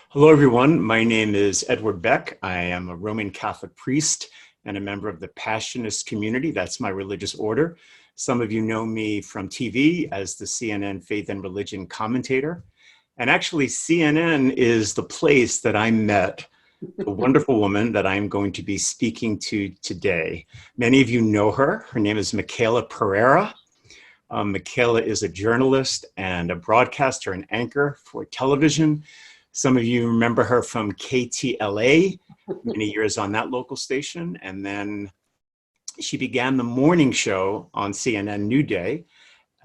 Hello, everyone. My name is Edward Beck. I am a Roman Catholic priest and a member of the Passionist community. That's my religious order. Some of you know me from TV as the CNN faith and religion commentator. And actually, CNN is the place that I met the wonderful woman that I'm going to be speaking to today. Many of you know her. Her name is Michaela Pereira. Michaela is a journalist and a broadcaster and anchor for television. Some of you remember her from KTLA, many years on that local station. And then she began the morning show on CNN New Day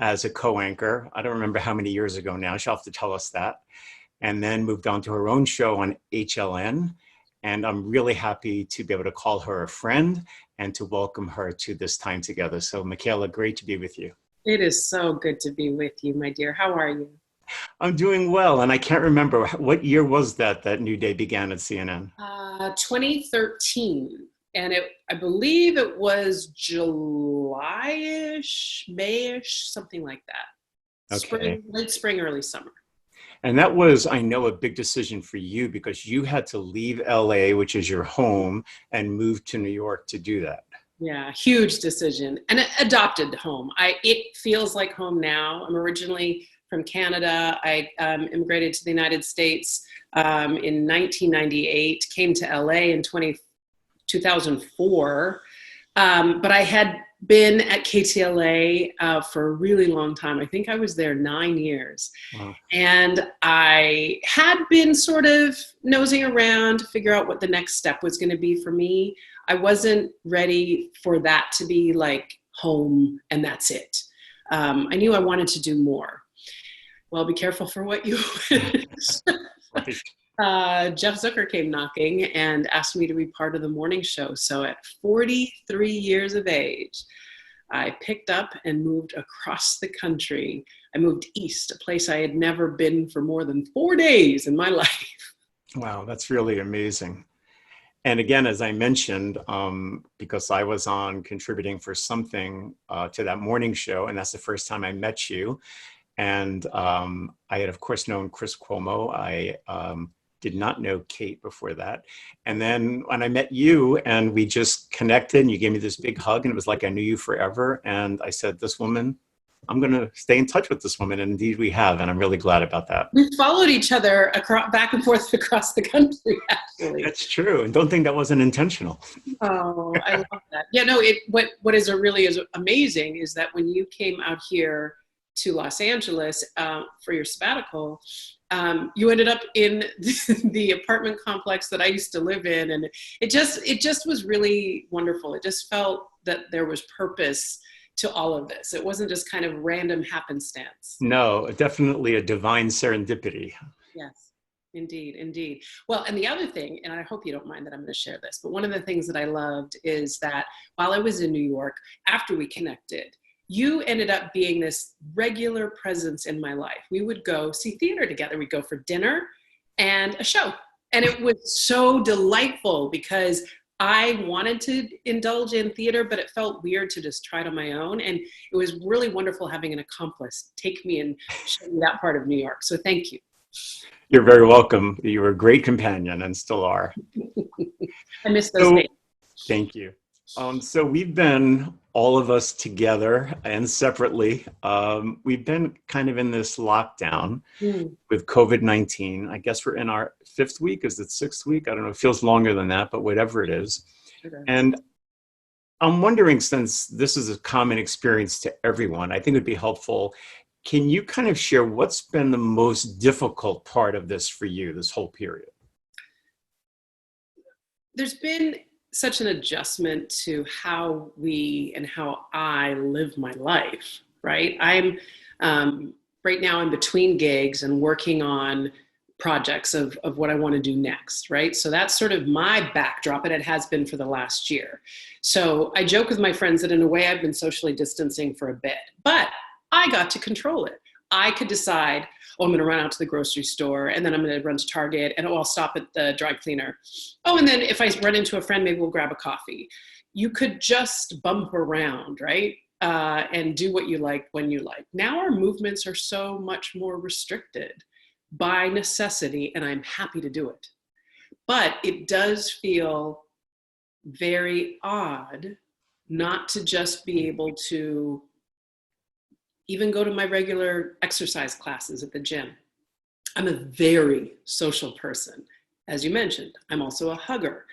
as a co-anchor. I don't remember how many years ago now. She'll have to tell us that. And then moved on to her own show on HLN. And I'm really happy to be able to call her a friend and to welcome her to this time together. So Michaela, great to be with you. It is so good to be with you, my dear. How are you? I'm doing well, and I can't remember what year was that New Day began at CNN. 2013, and I believe it was July-ish, May-ish, something like that. Okay. Late spring, early summer. And that was, I know, a big decision for you because you had to leave LA, which is your home, and move to New York to do that. Yeah, huge decision. And adopted home. It feels like home now. I'm originally from Canada. I immigrated to the United States in 1998, came to LA in 2004. But I had been at KTLA for a really long time. I think I was there 9 years. Wow. And I had been sort of nosing around to figure out what the next step was going to be for me. I wasn't ready for that to be like home and that's it. I knew I wanted to do more. Well, be careful for what you wish. Right. Jeff Zucker came knocking and asked me to be part of the morning show. So at 43 years of age, I picked up and moved across the country. I moved east, a place I had never been for more than 4 days in my life. Wow, that's really amazing. And again, as I mentioned, because I was on contributing for something to that morning show, and that's the first time I met you. And I had, of course, known Chris Cuomo. I did not know Kate before that. And then when I met you and we just connected and you gave me this big hug and it was like I knew you forever. And I said, this woman, I'm going to stay in touch with this woman. And indeed we have. And I'm really glad about that. We followed each other back and forth across the country, actually. That's true. And don't think that wasn't intentional. Oh, I love that. Yeah, no, what is really is amazing is that when you came out here to Los Angeles for your sabbatical, you ended up in the apartment complex that I used to live in. And it just was really wonderful. It just felt that there was purpose to all of this. It wasn't just kind of random happenstance. No, definitely a divine serendipity. Yes, indeed, indeed. Well, and the other thing, and I hope you don't mind that I'm going to share this, but one of the things that I loved is that while I was in New York, after we connected, you ended up being this regular presence in my life. We would go see theater together. We'd go for dinner and a show. And it was so delightful because I wanted to indulge in theater, but it felt weird to just try it on my own. And it was really wonderful having an accomplice take me and show me that part of New York. So thank you. You're very welcome. You were a great companion and still are. I miss those days. Thank you. So we've been, all of us together and separately, we've been kind of in this lockdown with COVID-19. I guess we're in our 5th week. Is it 6th week? I don't know. It feels longer than that, but whatever it is. Okay. And I'm wondering, since this is a common experience to everyone, I think it would be helpful. Can you kind of share what's been the most difficult part of this for you, this whole period? There's been such an adjustment to how I live my life, right? I'm right now I'm between gigs and working on projects of what I want to do next, right? So that's sort of my backdrop, and it has been for the last year. So I joke with my friends that in a way I've been socially distancing for a bit, but I got to control it. I could decide, oh, I'm going to run out to the grocery store, and then I'm going to run to Target, and I'll stop at the dry cleaner. Oh, and then if I run into a friend, maybe we'll grab a coffee. You could just bump around, right? And do what you like when you like. Now our movements are so much more restricted by necessity, and I'm happy to do it. But it does feel very odd not to just be able to even go to my regular exercise classes at the gym. I'm a very social person. As you mentioned, I'm also a hugger.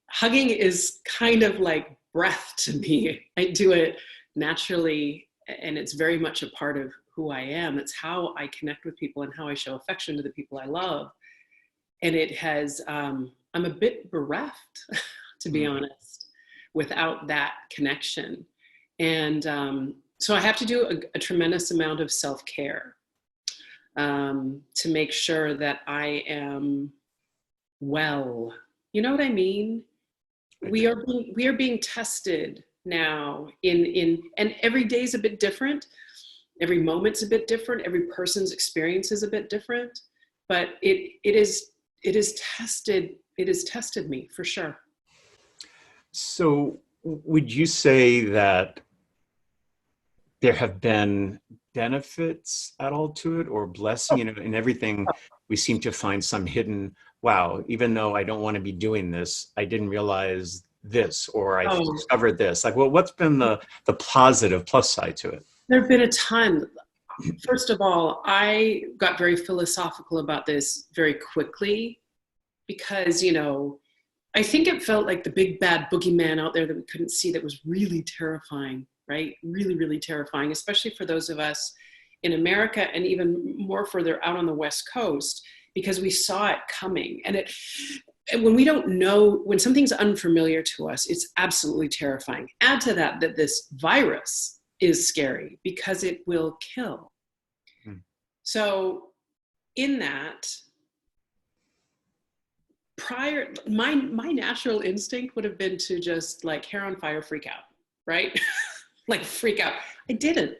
Hugging is kind of like breath to me. I do it naturally, and it's very much a part of who I am. It's how I connect with people and how I show affection to the people I love. And it has, I'm a bit bereft, to be honest, without that connection. And so I have to do a tremendous amount of self-care to make sure that I am well. You know what I mean? We are being tested now and every day is a bit different. Every moment's a bit different. Every person's experience is a bit different, but it has tested me for sure. So would you say that there have been benefits at all to it, or blessing? In everything we seem to find some hidden, wow, even though I don't want to be doing this, I didn't realize this, or I discovered this. Like, well, what's been the positive plus side to it? There have been a ton. First of all, I got very philosophical about this very quickly because, I think it felt like the big bad boogeyman out there that we couldn't see that was really terrifying, right? Really, really terrifying, especially for those of us in America and even more further out on the West Coast, because we saw it coming. And when we don't know, when something's unfamiliar to us, it's absolutely terrifying. Add to that this virus is scary because it will kill. So in that, my natural instinct would have been to just like hair on fire, freak out, right? Like freak out. I didn't.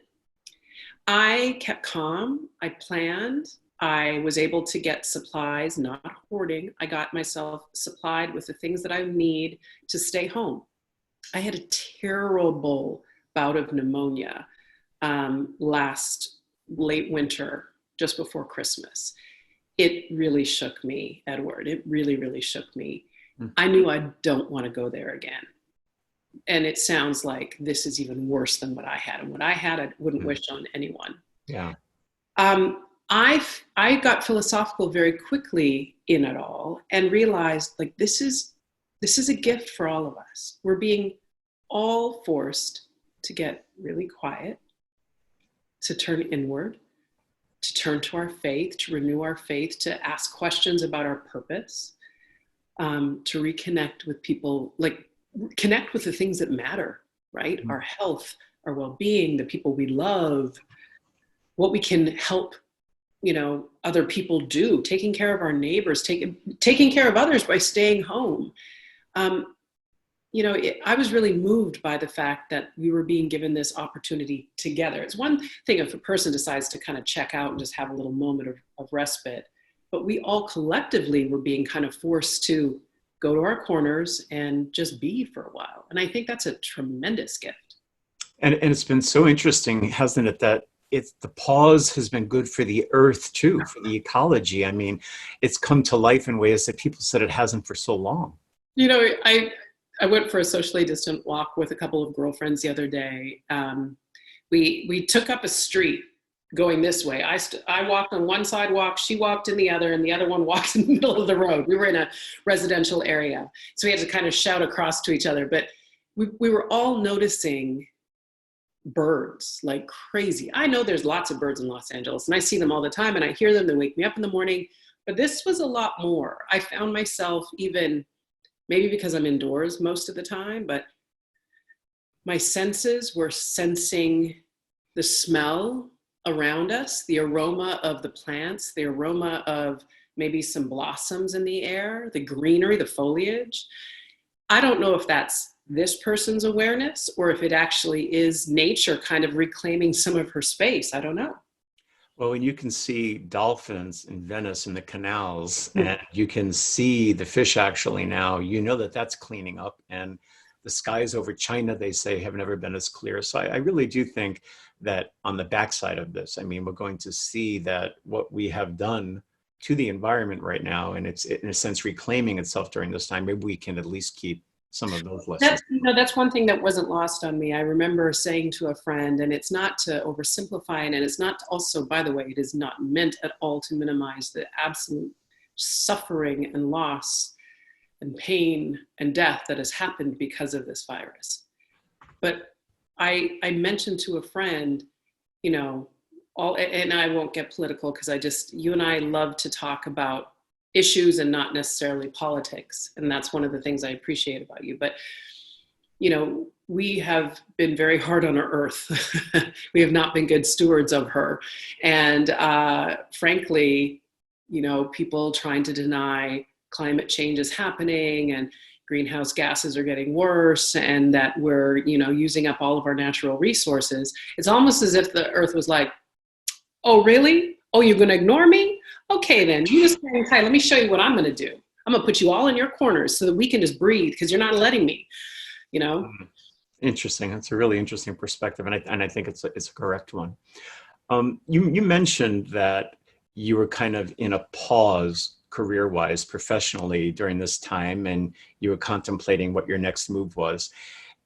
I kept calm. I planned. I was able to get supplies, not hoarding. I got myself supplied with the things that I need to stay home. I had a terrible bout of pneumonia last late winter, just before Christmas. It really shook me, Edward. It really, really shook me. I knew I don't want to go there again. And it sounds like this is even worse than what I had. And what I had, I wouldn't wish on anyone. Yeah. I got philosophical very quickly in it all and realized like this is a gift for all of us. We're being all forced to get really quiet, to turn inward, to turn to our faith, to renew our faith, to ask questions about our purpose, to reconnect with people, like connect with the things that matter, right? Our health, our well-being, the people we love, what we can help, other people do, taking care of our neighbors, taking care of others by staying home. I was really moved by the fact that we were being given this opportunity together. It's one thing if a person decides to kind of check out and just have a little moment of respite, but we all collectively were being kind of forced to go to our corners and just be for a while. And I think that's a tremendous gift. And it's been so interesting, hasn't it, that the pause has been good for the earth too, for the ecology. I mean, it's come to life in ways that people said it hasn't for so long. I went for a socially distant walk with a couple of girlfriends the other day. We took up a street going this way. I walked on one sidewalk, she walked in the other, and the other one walked in the middle of the road. We were in a residential area, so we had to kind of shout across to each other. But we were all noticing birds like crazy. I know there's lots of birds in Los Angeles, and I see them all the time, and I hear them. They wake me up in the morning. But this was a lot more. I found myself even, maybe because I'm indoors most of the time, but my senses were sensing the smell around us, the aroma of the plants, the aroma of maybe some blossoms in the air, the greenery, the foliage. I don't know if that's this person's awareness or if it actually is nature kind of reclaiming some of her space. I don't know. Well, when you can see dolphins in Venice in the canals, and you can see the fish actually now, that that's cleaning up, and the skies over China, they say, have never been as clear. So I really do think that on the backside of this, I mean, we're going to see that what we have done to the environment right now, and it's in a sense reclaiming itself during this time. Maybe we can at least keep some of those lessons. That's one thing that wasn't lost on me. I remember saying to a friend, and it's not to oversimplify it, and it's not to also, by the way, it is not meant at all to minimize the absolute suffering and loss and pain and death that has happened because of this virus. But I mentioned to a friend, you know, and I won't get political because you and I love to talk about issues and not necessarily politics. And that's one of the things I appreciate about you. But, you know, we have been very hard on our earth. We have not been good stewards of her. And frankly, you know, people trying to deny climate change is happening and greenhouse gases are getting worse and that we're, you know, using up all of our natural resources. It's almost as if the earth was like, oh, really? Oh, you're going to ignore me? Okay, then you just hang tight. Let me show you what I'm going to do. I'm going to put you all in your corners so that we can just breathe because you're not letting me, you know? Interesting. That's a really interesting perspective. And I think it's a correct one. You mentioned that you were kind of in a pause career-wise, professionally during this time, and you were contemplating what your next move was.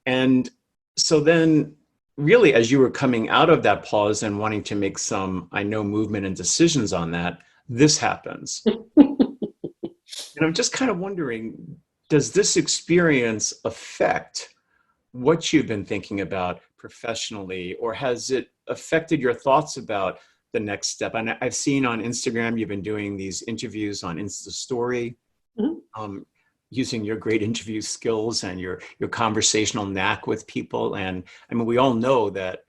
And so then really, as you were coming out of that pause and wanting to make some, I know, movement and decisions on that, this happens. And I'm just kind of wondering, does this experience affect what you've been thinking about professionally, or has it affected your thoughts about the next step? And I've seen on Instagram, you've been doing these interviews on Insta Story, using your great interview skills and your conversational knack with people. And I mean, we all know that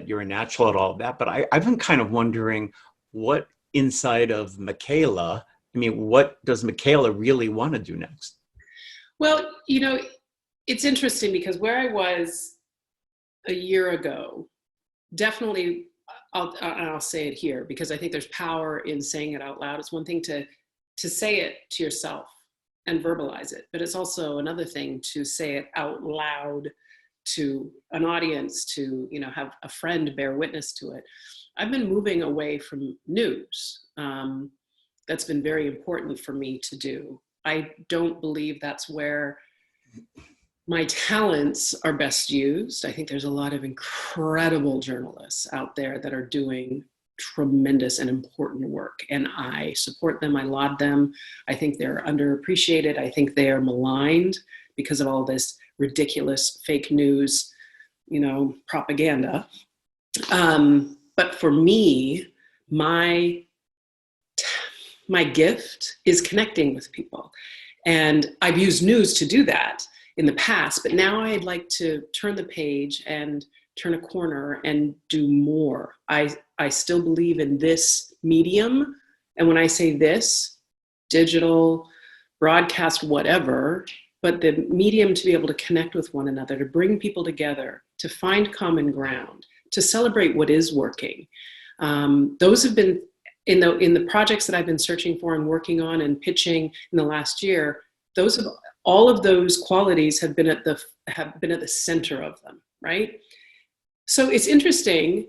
you're a natural at all of that, but I've been kind of wondering what inside of Michaela, I mean, what does Michaela really want to do next? Well, you know, it's interesting because where I was a year ago, definitely, I'll say it here because I think there's power in saying it out loud. It's one thing to say it to yourself and verbalize it, but it's also another thing to say it out loud to an audience, to, you know, have a friend bear witness to it. I've been moving away from news. That's been very important for me to do. I don't believe that's where my talents are best used. I think there's a lot of incredible journalists out there that are doing tremendous and important work, and I support them. I laud them. I think they're underappreciated. I think they are maligned because of all this ridiculous fake news, you know, propaganda. But for me, my gift is connecting with people, and I've used news to do that in the past, but now I'd like to turn the page and turn a corner and do more. I still believe in this medium. And when I say this, digital, broadcast, whatever, but the medium to be able to connect with one another, to bring people together, to find common ground, to celebrate what is working. Those have been in the projects that I've been searching for and working on and pitching in the last year. All of those qualities have been at the center of them, right? So it's interesting,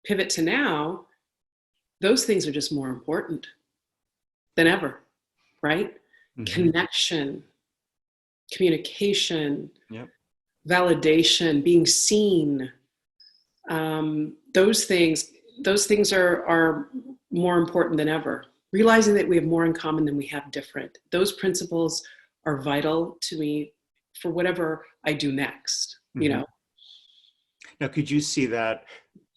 pivot to now, those things are just more important than ever, right? Mm-hmm. Connection, communication, yep. Validation, being seen. Those things are more important than ever. Realizing that we have more in common than we have different. Those principles are vital to me for whatever I do next, you know? Now, could you see that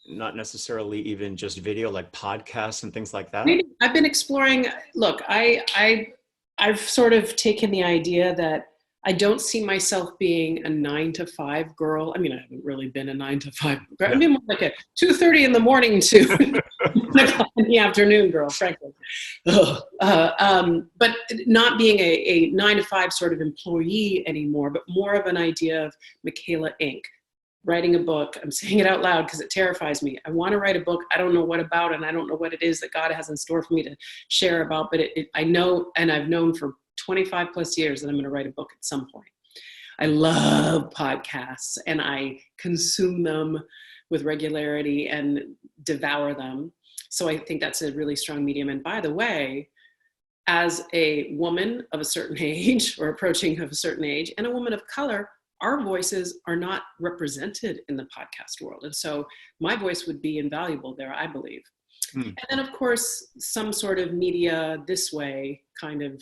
not necessarily even just video, like podcasts and things like that? I've been exploring, look, I've sort of taken the idea that I don't see myself being a 9-to-5 girl. I mean, I haven't really been a 9-to-5 girl. I've been more like a 2:30 in the morning to 1 o'clock in the afternoon girl, frankly. But not being a 9-to-5 sort of employee anymore, but more of an idea of Michaela Inc. Writing a book. I'm saying it out loud because it terrifies me. I want to write a book. I don't know what about, and I don't know what it is that God has in store for me to share about, but I know, and I've known for 25 plus years that I'm going to write a book at some point. I love podcasts and I consume them with regularity and devour them. So I think that's a really strong medium. And by the way, as a woman of a certain age or approaching of a certain age and a woman of color, our voices are not represented in the podcast world. And so my voice would be invaluable there, I believe. And then of course, some sort of media this way kind of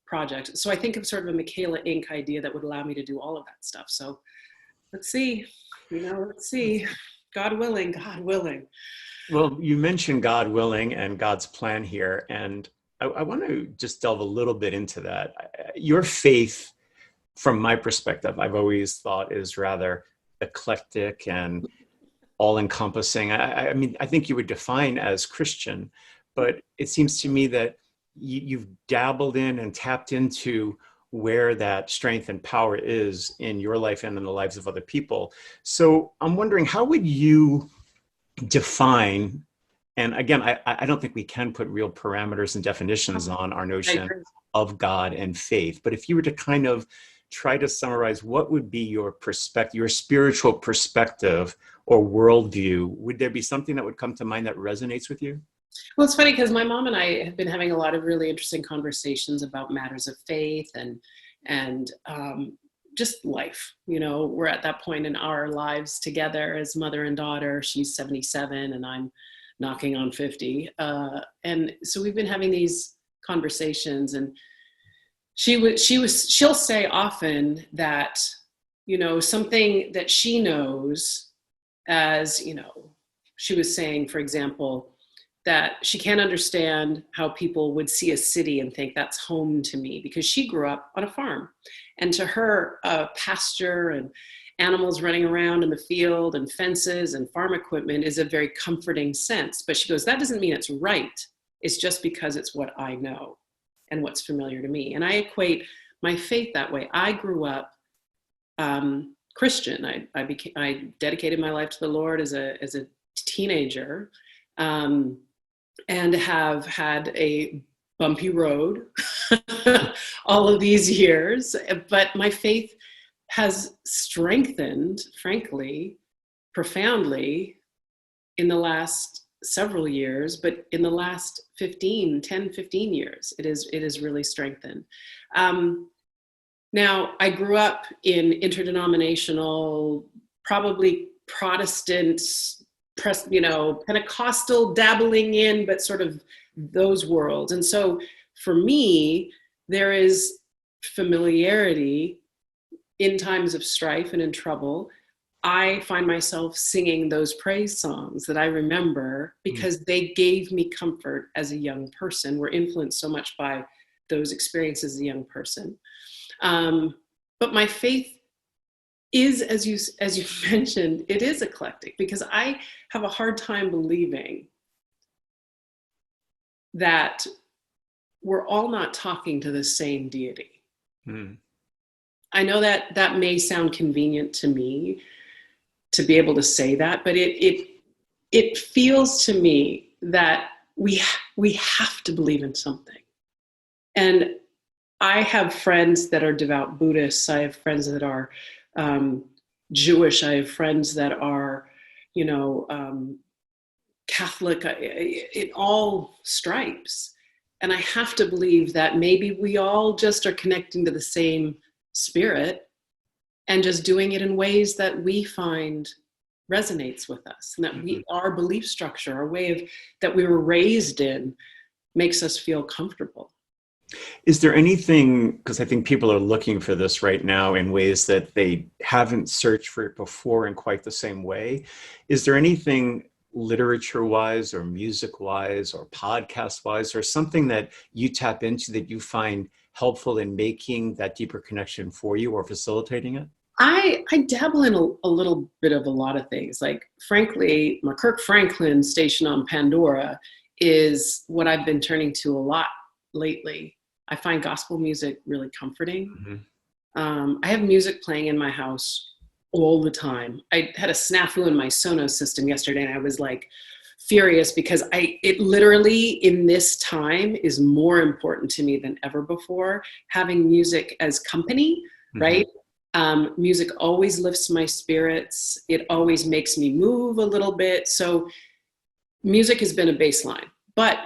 project. So I think of sort of a Michaela Inc. idea that would allow me to do all of that stuff. So let's see, let's see. God willing, God willing. Well, you mentioned God willing and God's plan here. And I want to just delve a little bit into that. Your faith, from my perspective, I've always thought is rather eclectic and all-encompassing. I mean, I think you would define as Christian, but it seems to me that you've dabbled in and tapped into where that strength and power is in your life and in the lives of other people. So I'm wondering, how would you define, and again, I don't think we can put real parameters and definitions on our notion of God and faith, but if you were to kind of try to summarize, what would be your perspective, your spiritual perspective or worldview? Would there be something that would come to mind that resonates with you? Well, it's funny because my mom and I have been having a lot of really interesting conversations about matters of faith and just life. We're at that point in our lives together as mother and daughter. She's 77 and I'm knocking on 50. And so we've been having these conversations, and she'll say often that, something that she knows, as, she was saying, for example, that she can't understand how people would see a city and think that's home to me, because she grew up on a farm. And to her, pasture and animals running around in the field and fences and farm equipment is a very comforting sense. But she goes, that doesn't mean it's right. It's just because it's what I know and what's familiar to me. And I equate my faith that way. I grew up Christian. I dedicated my life to the Lord as a teenager. And have had a bumpy road all of these years. But my faith has strengthened, frankly, profoundly in the last several years, but in the last 10, 15 years, it is really strengthened. Now, I grew up in interdenominational, probably Protestant, Pentecostal dabbling in, but sort of those worlds. And so for me, there is familiarity in times of strife and in trouble. I find myself singing those praise songs that I remember because they gave me comfort as a young person. We're influenced so much by those experiences as a young person. But my faith is, as you mentioned, it is eclectic, because I have a hard time believing that we're all not talking to the same deity. I know that may sound convenient to me to be able to say that, but it feels to me that we have to believe in something. And I have friends that are devout Buddhists. I have friends that are Jewish. I have friends that are, Catholic, in all stripes. And I have to believe that maybe we all just are connecting to the same spirit and just doing it in ways that we find resonates with us, and that our belief structure, our way of that we were raised in, makes us feel comfortable. Is there anything, because I think people are looking for this right now in ways that they haven't searched for it before in quite the same way. Is there anything literature-wise or music-wise or podcast-wise or something that you tap into that you find helpful in making that deeper connection for you or facilitating it? I dabble in a little bit of a lot of things. Like, frankly, my Kirk Franklin Station on Pandora is what I've been turning to a lot lately. I find gospel music really comforting. I have music playing in my house all the time. I had a snafu in my Sonos system yesterday, and I was like furious because it literally in this time is more important to me than ever before, having music as company, right? Music always lifts my spirits. It always makes me move a little bit. So music has been a baseline, but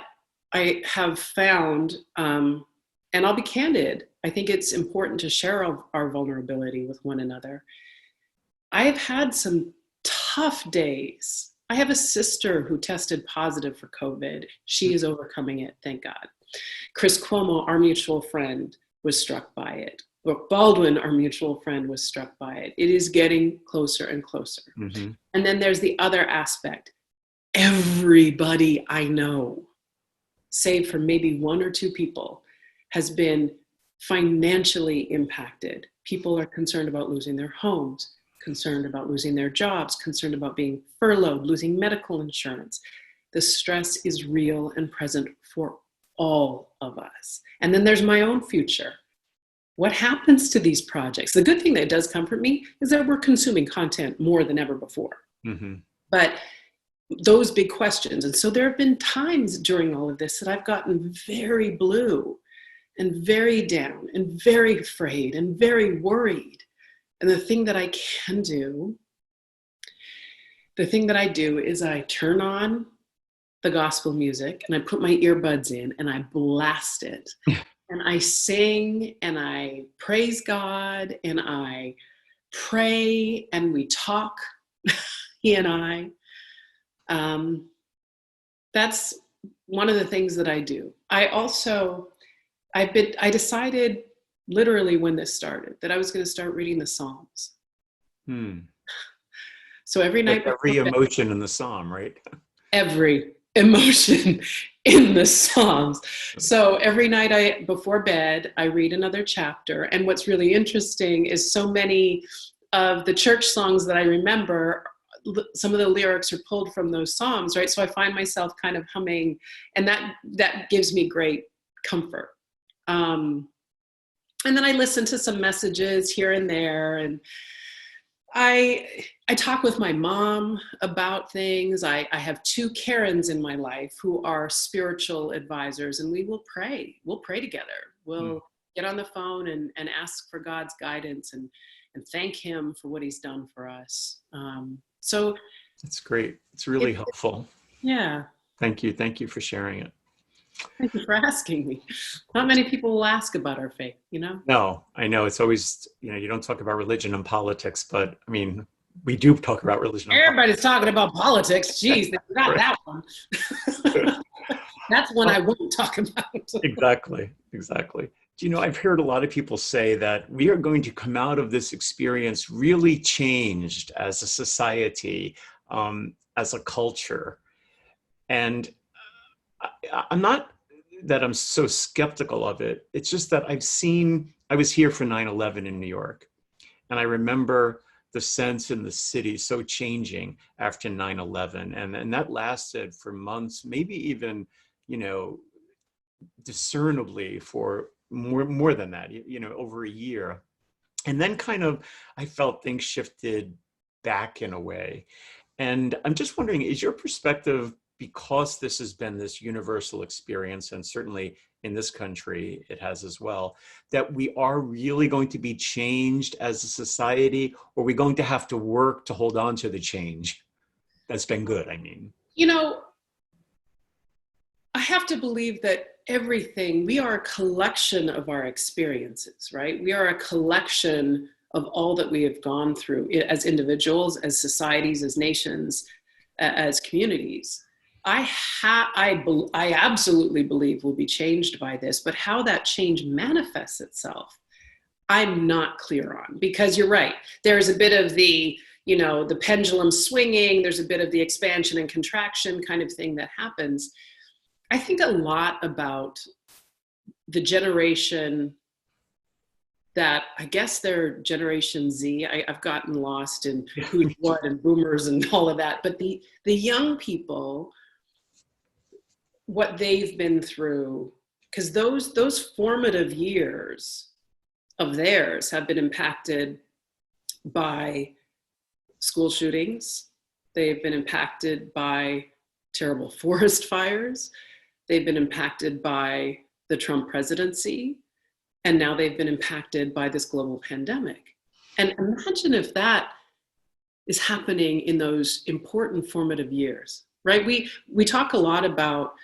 I have found, and I'll be candid, I think it's important to share our vulnerability with one another. I have had some tough days. I have a sister who tested positive for COVID. She is overcoming it, thank God. Chris Cuomo, our mutual friend, was struck by it. Brooke Baldwin, our mutual friend, was struck by it. It is getting closer and closer. Mm-hmm. And then there's the other aspect. Everybody I know, save for maybe one or two people, has been financially impacted. People are concerned about losing their homes, concerned about losing their jobs, concerned about being furloughed, losing medical insurance. The stress is real and present for all of us. And then there's my own future. What happens to these projects? The good thing that does comfort me is that we're consuming content more than ever before. Mm-hmm. But those big questions. And so there have been times during all of this that I've gotten very blue and very down and very afraid and very worried. And the thing that I do is I turn on the gospel music and I put my earbuds in and I blast it. And I sing and I praise God and I pray and we talk, he and I. That's one of the things that I do. I decided literally when this started that I was going to start reading the Psalms. So every night, like every emotion in the psalm, right? Every emotion in the Psalms. So every night before bed, I read another chapter. And what's really interesting is so many of the church songs that I remember, some of the lyrics are pulled from those Psalms, right? So I find myself kind of humming, and that gives me great comfort. And then I listen to some messages here and there, and I talk with my mom about things. I have two Karens in my life who are spiritual advisors, and we will pray. We'll pray together. We'll get on the phone and ask for God's guidance and thank him for what he's done for us. So that's great. It's really helpful. Yeah. Thank you. Thank you for sharing it. Thank you for asking me. Not many people will ask about our faith, you know? No, I know it's always, you don't talk about religion and politics, but I mean, we do talk about religion. Everybody's talking about politics. Jeez, they forgot that one. That's one I won't talk about. Exactly. I've heard a lot of people say that we are going to come out of this experience really changed as a society, as a culture. And I'm not that I'm so skeptical of it. It's just that I was here for 9/11 in New York. And I remember the sense in the city so changing after 9/11. And that lasted for months, maybe even, discernibly for more than that, over a year. And then I felt things shifted back in a way. And I'm just wondering, is your perspective, because this has been this universal experience, and certainly in this country it has as well, that we are really going to be changed as a society, or are we going to have to work to hold on to the change that's been good? I mean, I have to believe that we are a collection of our experiences, right? We are a collection of all that we have gone through as individuals, as societies, as nations, as communities. I absolutely believe we'll be changed by this, but how that change manifests itself, I'm not clear on, because you're right. There's a bit of the pendulum swinging. There's a bit of the expansion and contraction kind of thing that happens. I think a lot about the generation that, I guess they're Generation Z. I've gotten lost in who's what and boomers and all of that. But the young people, what they've been through, because those formative years of theirs have been impacted by school shootings. They've been impacted by terrible forest fires. They've been impacted by the Trump presidency. And now they've been impacted by this global pandemic. And imagine if that is happening in those important formative years. right? We talk a lot about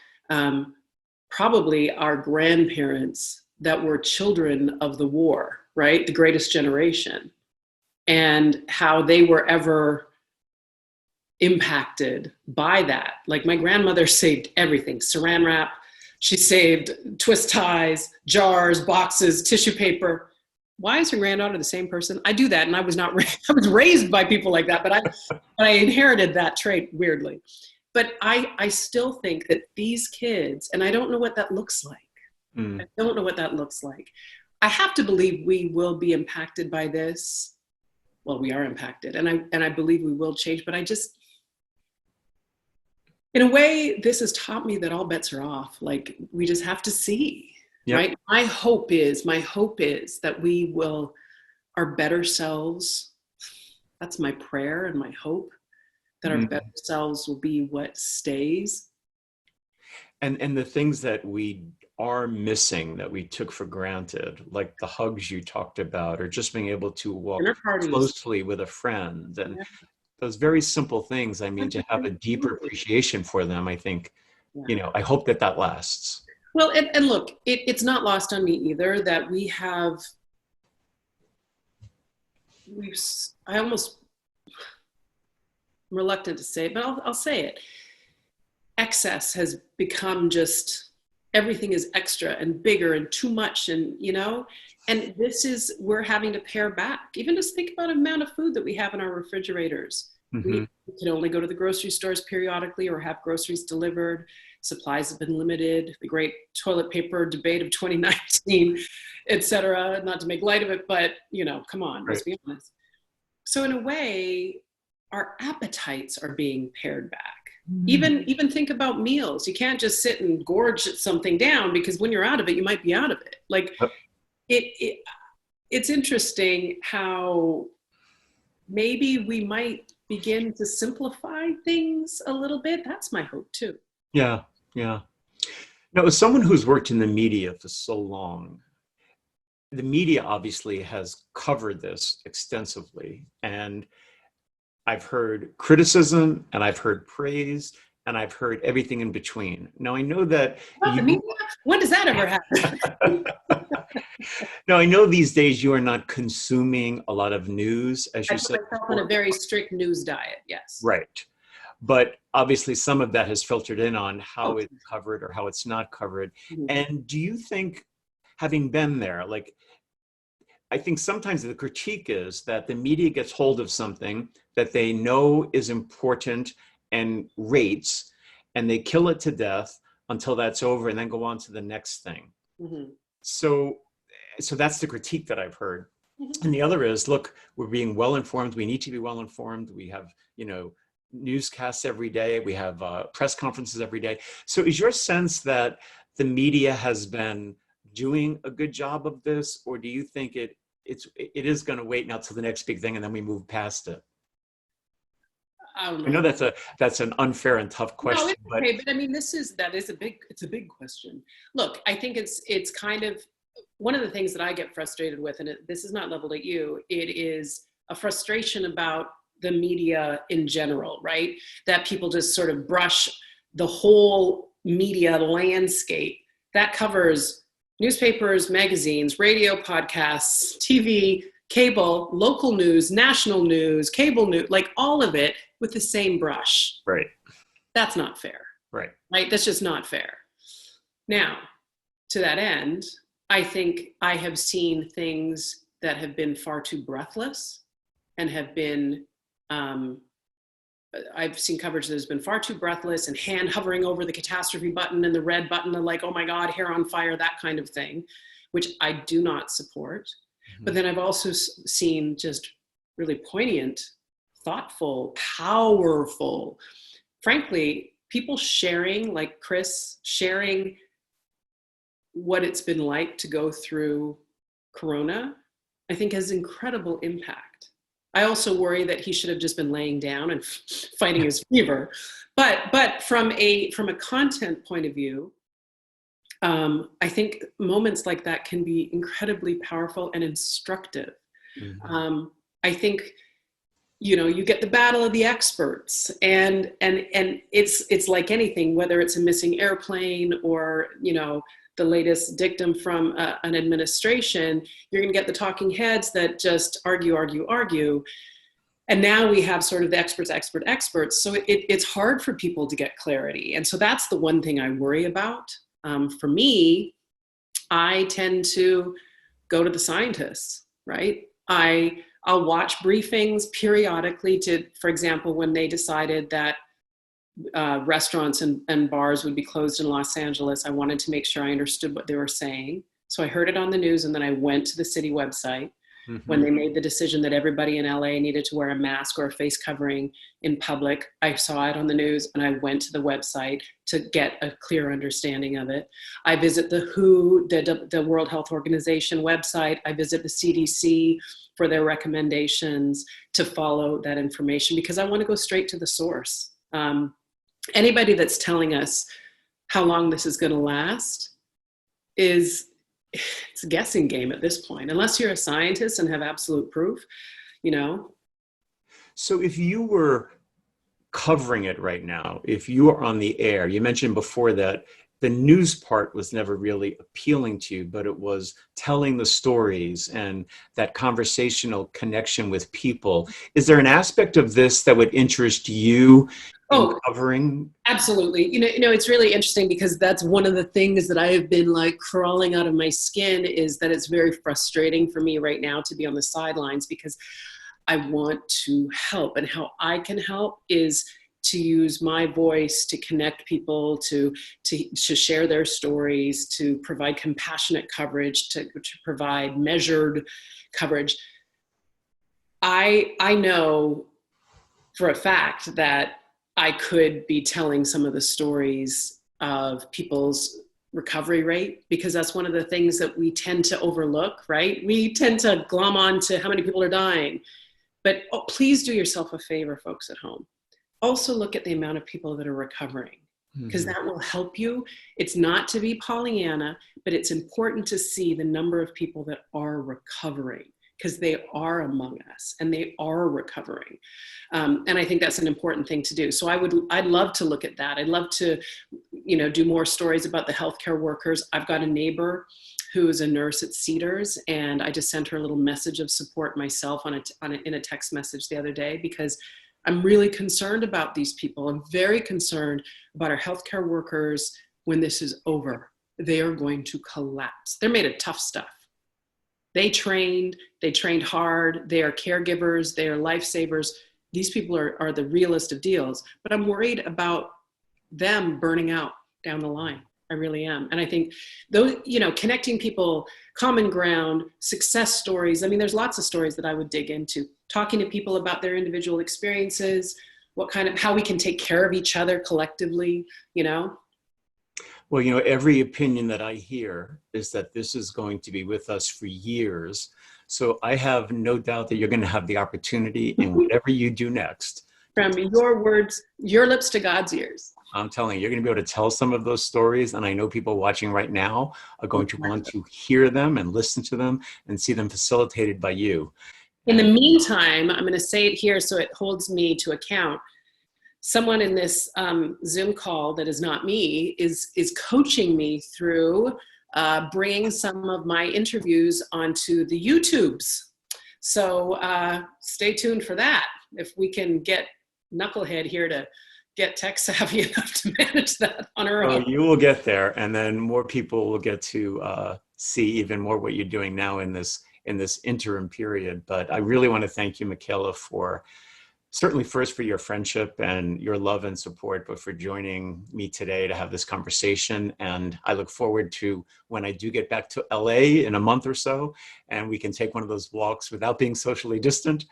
probably our grandparents that were children of the war, right? The greatest generation, and how they were ever impacted by that. Like my grandmother saved everything, saran wrap, she saved twist ties, jars, boxes, tissue paper. Why is your granddaughter the same person? I do that, and I was not I was raised by people like that, but I inherited that trait weirdly. But I still think that these kids, and I don't know what that looks like. I don't know what that looks like. I have to believe we will be impacted by this. Well, we are impacted, and I believe we will change, but I just, in a way, this has taught me that all bets are off. Like, we just have to see, Yep. right? My hope is that we will, our better selves, that's my prayer and my hope, that our better selves will be what stays. And the things that we are missing that we took for granted, like the hugs you talked about, or just being able to walk closely with a friend, and those very simple things, I mean, to have a deeper appreciation for them, I think, you know, I hope that that lasts. Well, and look, it's not lost on me either that I'm reluctant to say it, but I'll say it. Excess has become just, everything is extra and bigger and too much, and, you know, and we're having to pare back. Even just think about the amount of food that we have in our refrigerators. We can only go to the grocery stores periodically or have groceries delivered. Supplies have been limited. The great toilet paper debate of 2019, et cetera. Not to make light of it, but, you know, come on, let's be honest. So in a way, our appetites are being pared back. Even think about meals. You can't just sit and gorge something down, because when you're out of it, you might be out of it. Like, it's interesting how maybe we might begin to simplify things a little bit. That's my hope too. Yeah, yeah. Now, as someone who's worked in the media for so long, the media obviously has covered this extensively, and I've heard criticism, and I've heard praise, and I've heard everything in between. Now, I know that when does that ever happen? Now, I know these days you are not consuming a lot of news, as you said. I put myself on a very strict news diet, yes. Right. But obviously some of that has filtered in on how it's covered or how it's not covered. And do you think, having been there, like, I think sometimes the critique is that the media gets hold of something that they know is important and rates, and they kill it to death until that's over and then go on to the next thing. So that's the critique that I've heard. And the other is, look, we're being well informed. We need to be well informed. We have, you know, newscasts every day. We have press conferences every day. So is your sense that the media has been doing a good job of this, or do you think it is going to wait now till the next big thing and then we move past it? I know that's an unfair and tough question. No, it's okay, but I mean, it's a big question. Look, I think it's kind of one of the things that I get frustrated with, and this is not leveled at you. It is a frustration about the media in general, right? That people just sort of brush the whole media landscape that covers newspapers, magazines, radio, podcasts, TV, cable, local news, national news, cable news, like all of it with the same brush. Right. That's not fair. Right. Right? That's just not fair. Now, to that end, I think I have seen things that have been far too breathless and have been, I've seen coverage that has been far too breathless and hand hovering over the catastrophe button and the red button and like, oh my God, hair on fire, that kind of thing, which I do not support. But then I've also seen just really poignant, thoughtful, powerful, frankly, people sharing, like Chris, sharing what it's been like to go through Corona, I think has incredible impact. I also worry that he should have just been laying down and fighting his fever. But from a content point of view, I think moments like that can be incredibly powerful and instructive. I think you get the battle of the experts, and it's like anything, whether it's a missing airplane or the latest dictum from an administration. You're going to get the talking heads that just argue. And now we have sort of the experts. So it's hard for people to get clarity. And so that's the one thing I worry about. For me, I tend to go to the scientists, right? I'll watch briefings periodically for example, when they decided that restaurants and bars would be closed in Los Angeles, I wanted to make sure I understood what they were saying. So I heard it on the news, and then I went to the city website. When they made the decision that everybody in LA needed to wear a mask or a face covering in public, I saw it on the news and I went to the website to get a clear understanding of it. I visit the WHO, the World Health Organization website. I visit the CDC for their recommendations to follow that information, because I want to go straight to the source. Anybody that's telling us how long this is going to last it's a guessing game at this point, unless you're a scientist and have absolute proof. So if you were covering it right now, if you are on the air, you mentioned before that the news part was never really appealing to you, but it was telling the stories and that conversational connection with people. Is there an aspect of this that would interest you in covering? Absolutely. It's really interesting, because that's one of the things that I have been like crawling out of my skin, is that it's very frustrating for me right now to be on the sidelines, because I want to help, and how I can help is to use my voice to connect people, to share their stories, to provide compassionate coverage, to provide measured coverage. I know for a fact that I could be telling some of the stories of people's recovery rate, because that's one of the things that we tend to overlook, right? We tend to glom on to how many people are dying. But please do yourself a favor, folks at home. Also look at the amount of people that are recovering, because that will help you. It's not to be Pollyanna, but it's important to see the number of people that are recovering, because they are among us and they are recovering. And I think that's an important thing to do. So I'd love to look at that. I'd love to, do more stories about the healthcare workers. I've got a neighbor who is a nurse at Cedars, and I just sent her a little message of support myself in a text message the other day, because I'm really concerned about these people. I'm very concerned about our healthcare workers. When this is over, they are going to collapse. They're made of tough stuff. They trained hard. They are caregivers. They are lifesavers. These people are the realest of deals, but I'm worried about them burning out down the line. I really am. And I think those, connecting people, common ground, success stories. I mean, there's lots of stories that I would dig into, talking to people about their individual experiences, how we can take care of each other collectively, Well, every opinion that I hear is that this is going to be with us for years. So I have no doubt that you're going to have the opportunity in whatever you do next. From your words, your lips to God's ears. I'm telling you, you're going to be able to tell some of those stories. And I know people watching right now are going to want to hear them and listen to them and see them facilitated by you. In the meantime, I'm going to say it here so it holds me to account. Someone in this Zoom call that is not me is coaching me through bringing some of my interviews onto the YouTubes. So stay tuned for that. If we can get Knucklehead here to get tech savvy enough to manage that on our own. You will get there, and then more people will get to see even more what you're doing now in this interim period. But I really want to thank you, Michaela, for certainly first for your friendship and your love and support, but for joining me today to have this conversation. And I look forward to when I do get back to LA in a month or so, and we can take one of those walks without being socially distant,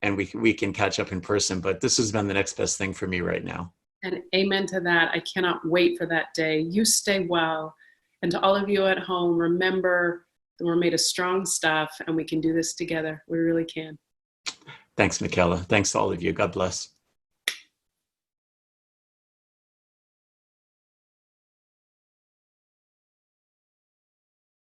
and we can catch up in person. But this has been the next best thing for me right now. And amen to that. I cannot wait for that day. You stay well. And to all of you at home, remember that we're made of strong stuff and we can do this together. We really can. Thanks, Michaela. Thanks to all of you. God bless.